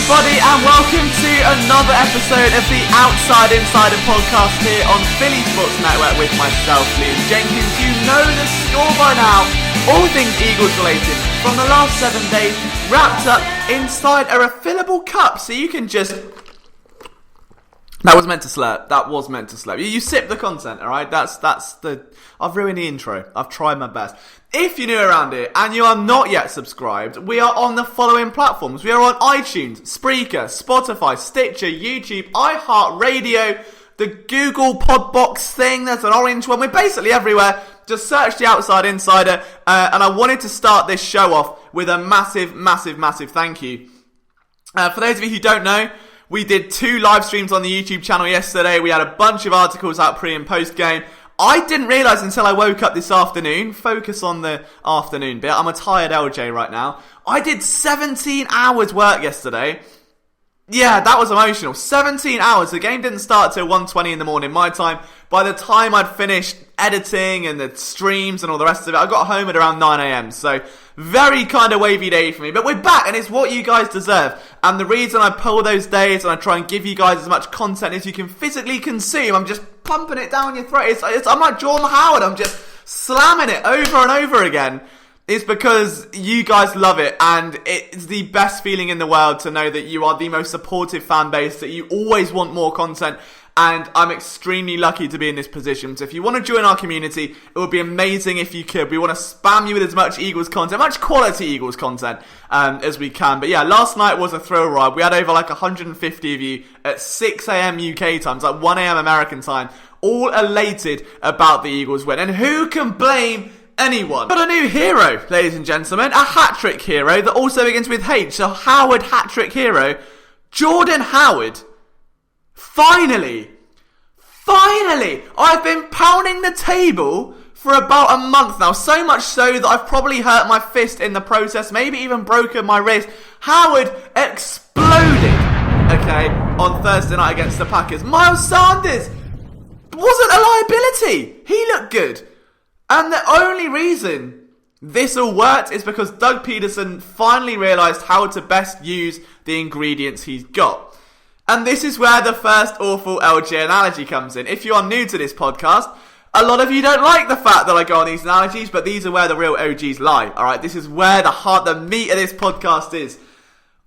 everybody, and welcome to another episode of the Outside Insider podcast here on Philly Sports Network with myself, Liam Jenkins. You know the score by now. All things Eagles related from the last 7 days wrapped up inside a refillable cup, so you can just... That was meant to slurp. You sip the content, alright? I've ruined the intro. I've tried my best. If you're new around here and you are not yet subscribed, we are on the following platforms. We are on iTunes, Spreaker, Spotify, Stitcher, YouTube, iHeartRadio, the Google Podbox thing. There's an orange one. We're basically everywhere. Just search the Outside Insider. And I wanted to start this show off with a massive thank you. For those of you who don't know, we did 2 live streams on the YouTube channel yesterday. We had a bunch of articles out pre and post game. I didn't realise until I woke up this afternoon. Focus on the afternoon bit. I'm a tired LJ right now. I did 17 hours work yesterday. Yeah, that was emotional. 17 hours. The game didn't start till 1:20 in the morning my time. By the time I'd finished editing and the streams and all the rest of it, I got home at around 9 a.m. So, very kind of wavy day for me. But we're back and it's what you guys deserve. And the reason I pull those days and I try and give you guys as much content as you can physically consume, I'm just pumping it down your throat. I'm like Jordan Howard. I'm just slamming it over and over again. It's because you guys love it, and it's the best feeling in the world to know that you are the most supportive fan base, that you always want more content, and I'm extremely lucky to be in this position. So if you want to join our community, it would be amazing if you could. We want to spam you with as much Eagles content, much quality Eagles content as we can. But yeah, last night was a thrill ride. We had over like 150 of you at 6 a.m. UK time, it's like 1 a.m. American time, all elated about the Eagles win. And who can blame anyone? Got a new hero, ladies and gentlemen, a hat-trick hero that also begins with H, a Howard hat-trick hero, Jordan Howard. Finally, I've been pounding the table for about a month now, so much so that I've probably hurt my fist in the process, maybe even broken my wrist. Howard exploded, on Thursday night against the Packers. Miles Sanders wasn't a liability. He looked good. And the only reason this all worked is because Doug Peterson finally realised how to best use the ingredients he's got. And this is where the first awful LJ analogy comes in. If you are new to this podcast, a lot of you don't like the fact that I go on these analogies, but these are where the real OGs lie, alright? This is where the meat of this podcast is.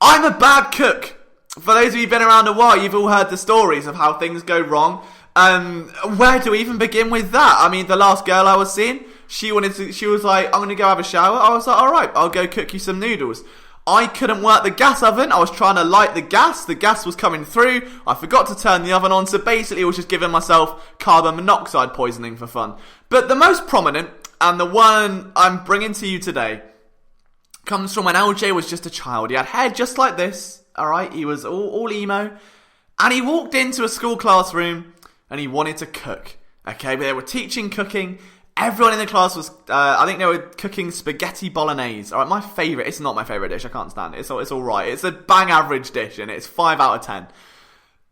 I'm a bad cook. For those of you who've been around a while, you've all heard the stories of how things go wrong. Where do we even begin with that? I mean, the last girl I was seeing, she was like, I'm going to go have a shower. I was like, alright, I'll go cook you some noodles. I couldn't work the gas oven. I was trying to light the gas. The gas was coming through. I forgot to turn the oven on. So basically, I was just giving myself carbon monoxide poisoning for fun. But the most prominent, and the one I'm bringing to you today, comes from when LJ was just a child. He had hair just like this. Alright, he was all emo. And he walked into a school classroom and he wanted to cook. Okay, but they were teaching cooking. Everyone in the class was, I think they were cooking spaghetti bolognese. Alright, my favourite, it's not my favourite dish, I can't stand it. It's alright. It's a bang average dish and it's 5 out of 10.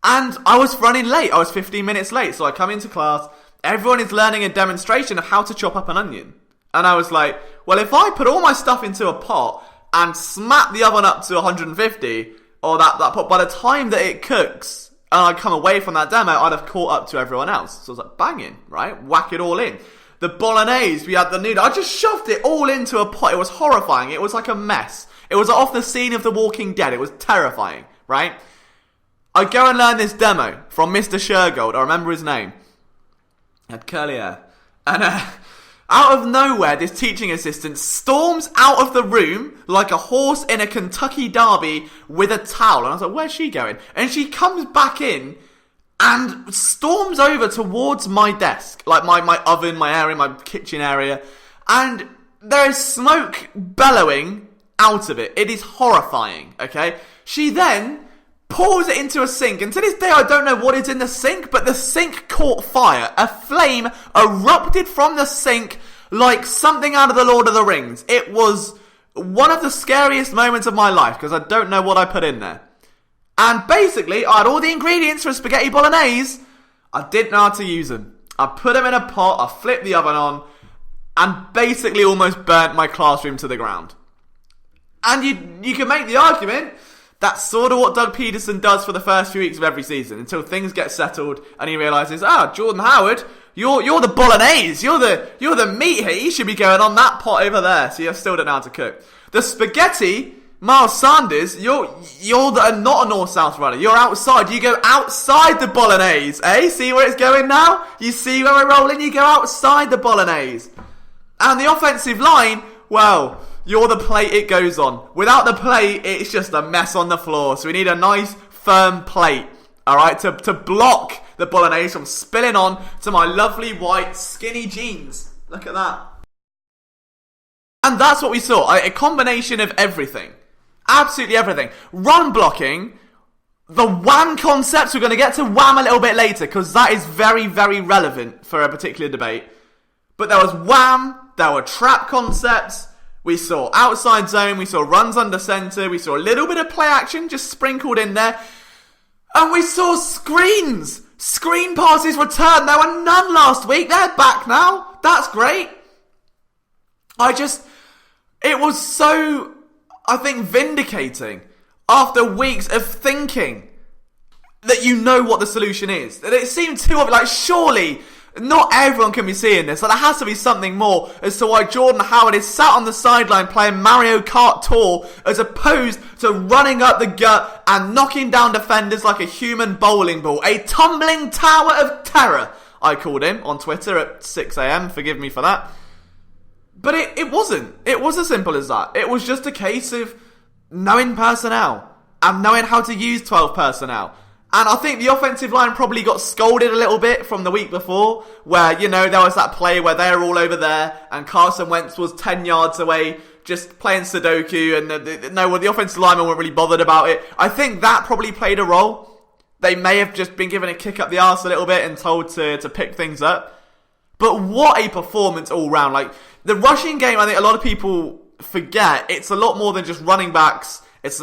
And I was running late. I was 15 minutes late. So I come into class. Everyone is learning a demonstration of how to chop up an onion. And I was like, well, if I put all my stuff into a pot and smack the oven up to 150, or that pot, by the time that it cooks, and I come away from that demo, I'd have caught up to everyone else. So I was like, banging, right? Whack it all in. The bolognese, we had the noodle. I just shoved it all into a pot. It was horrifying. It was like a mess. It was off the scene of The Walking Dead. It was terrifying, right? I go and learn this demo from Mr. Shergold. I remember his name. He had curly hair. And out of nowhere, this teaching assistant storms out of the room like a horse in a Kentucky Derby with a towel. And I was like, where's she going? And she comes back in and storms over towards my desk, like my oven, my area, my kitchen area, and there is smoke bellowing out of it. It is horrifying, okay? She then pours it into a sink, and to this day I don't know what is in the sink, but the sink caught fire. A flame erupted from the sink like something out of the Lord of the Rings. It was one of the scariest moments of my life, because I don't know what I put in there. And basically, I had all the ingredients for spaghetti bolognese. I didn't know how to use them. I put them in a pot, I flipped the oven on, and basically almost burnt my classroom to the ground. And you can make the argument, That's sort of what Doug Peterson does for the first few weeks of every season until things get settled and he realises, Jordan Howard, you're the bolognese, you're the meat here. You should be going on that pot over there. So you still don't know how to cook. The spaghetti, Miles Sanders, you're not a north-south runner. You're outside. You go outside the bolognese, eh? See where it's going now? You see where we're rolling? You go outside the bolognese. And the offensive line, well, you're the plate it goes on. Without the plate, it's just a mess on the floor. So we need a nice, firm plate, alright, to block the bolognese from spilling on to my lovely white, skinny jeans. Look at that. And that's what we saw. A combination of everything. Absolutely everything. Run blocking. The wham concepts, we're going to get to wham a little bit later because that is very, very relevant for a particular debate. But there was wham, there were trap concepts. We saw outside zone, we saw runs under centre, we saw a little bit of play action just sprinkled in there. And we saw screens. Screen passes returned. There were none last week. They're back now. That's great. It was so, I think, vindicating after weeks of thinking that you know what the solution is. That it seemed too obvious. Like, surely not everyone can be seeing this. So there has to be something more as to why Jordan Howard is sat on the sideline playing Mario Kart Tour as opposed to running up the gut and knocking down defenders like a human bowling ball. A tumbling tower of terror, I called him on Twitter at 6 a.m. Forgive me for that. But it wasn't. It was as simple as that. It was just a case of knowing personnel and knowing how to use 12 personnel. And I think the offensive line probably got scolded a little bit from the week before, where, there was that play where they're all over there and Carson Wentz was 10 yards away just playing Sudoku and the offensive linemen weren't really bothered about it. I think that probably played a role. They may have just been given a kick up the arse a little bit and told to pick things up. But what a performance all round. Like, the rushing game, I think a lot of people forget, it's a lot more than just running backs. It's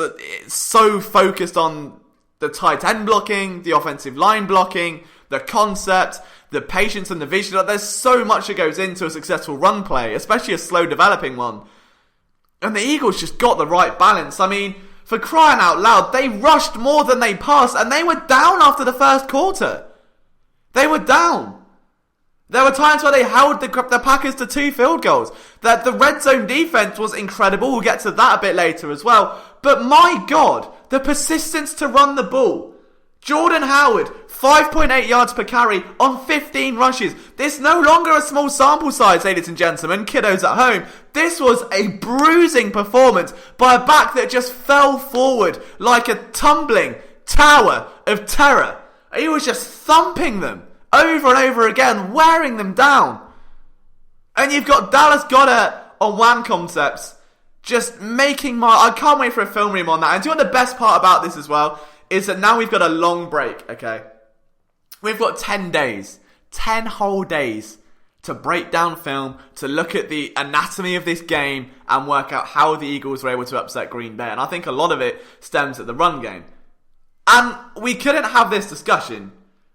so focused on the tight end blocking, the offensive line blocking, the concept, the patience and the vision. There's so much that goes into a successful run play, especially a slow developing one. And the Eagles just got the right balance. I mean, for crying out loud, they rushed more than they passed, and they were down after the first quarter. They were down. There were times where they held the Packers to 2 field goals. That the red zone defense was incredible. We'll get to that a bit later as well. But my God, the persistence to run the ball. Jordan Howard, 5.8 yards per carry on 15 rushes. This no longer a small sample size, ladies and gentlemen, kiddos at home. This was a bruising performance by a back that just fell forward like a tumbling tower of terror. He was just thumping them over and over again, wearing them down. And you've got Dallas Goedert on wham concepts, just making I can't wait for a film room on that. And do you know what the best part about this as well? Is that now we've got a long break, okay? We've got 10 days. 10 whole days to break down film, to look at the anatomy of this game and work out how the Eagles were able to upset Green Bay. And I think a lot of it stems at the run game. And we couldn't have this discussion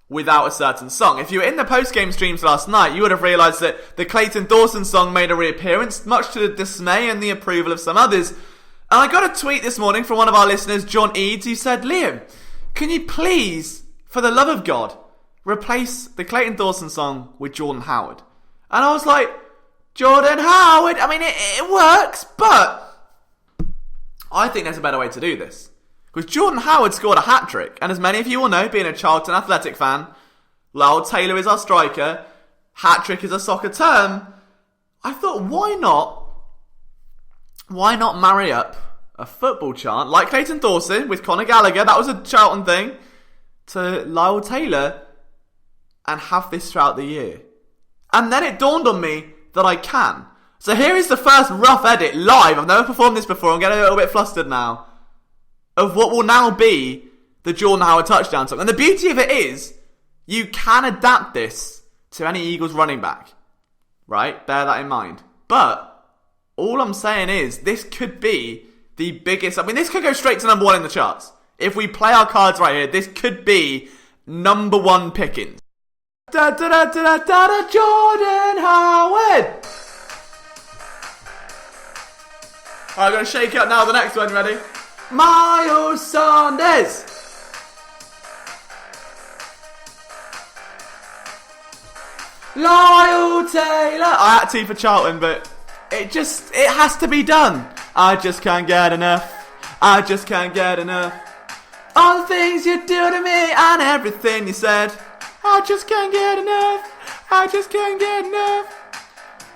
without a certain song. If you were in the post-game streams last night, you would have realised that the Clayton Dawson song made a reappearance, much to the dismay and the approval of some others. And I got a tweet this morning from one of our listeners, John Eads, who said, Liam, can you please, for the love of God, replace the Clayton Dawson song with Jordan Howard? And I was like, Jordan Howard? I mean, it works, but I think there's a better way to do this. Because Jordan Howard scored a hat-trick. And as many of you will know, being a Charlton Athletic fan, Lyle Taylor is our striker, hat-trick is a soccer term. I thought, why not marry up a football chant like Clayton Dawson with Conor Gallagher, that was a Charlton thing, to Lyle Taylor and have this throughout the year. And then it dawned on me that I can. So here is the first rough edit live. I've never performed this before. I'm getting a little bit flustered now. Of what will now be the Jordan Howard touchdown song. And the beauty of it is, you can adapt this to any Eagles running back. Right? Bear that in mind. But all I'm saying is, this could be the biggest... I mean, this could go straight to number 1 in the charts. If we play our cards right here, this could be number 1 pickings. Da da da da da da, Jordan Howard! Alright, I'm going to shake up now the next one. Ready? Miles Sanders. Lyle Taylor. I had to for Charlton, but it has to be done. I just can't get enough. I just can't get enough. All the things you do to me and everything you said. I just can't get enough. I just can't get enough.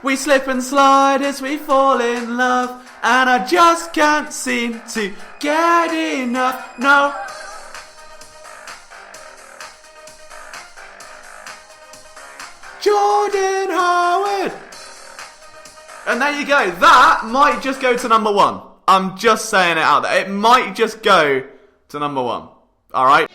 We slip and slide as we fall in love, and I just can't seem to get enough. No. Jordan Howard. And there you go. That might just go to number 1. I'm just saying it out there. It might just go to number 1. Alright?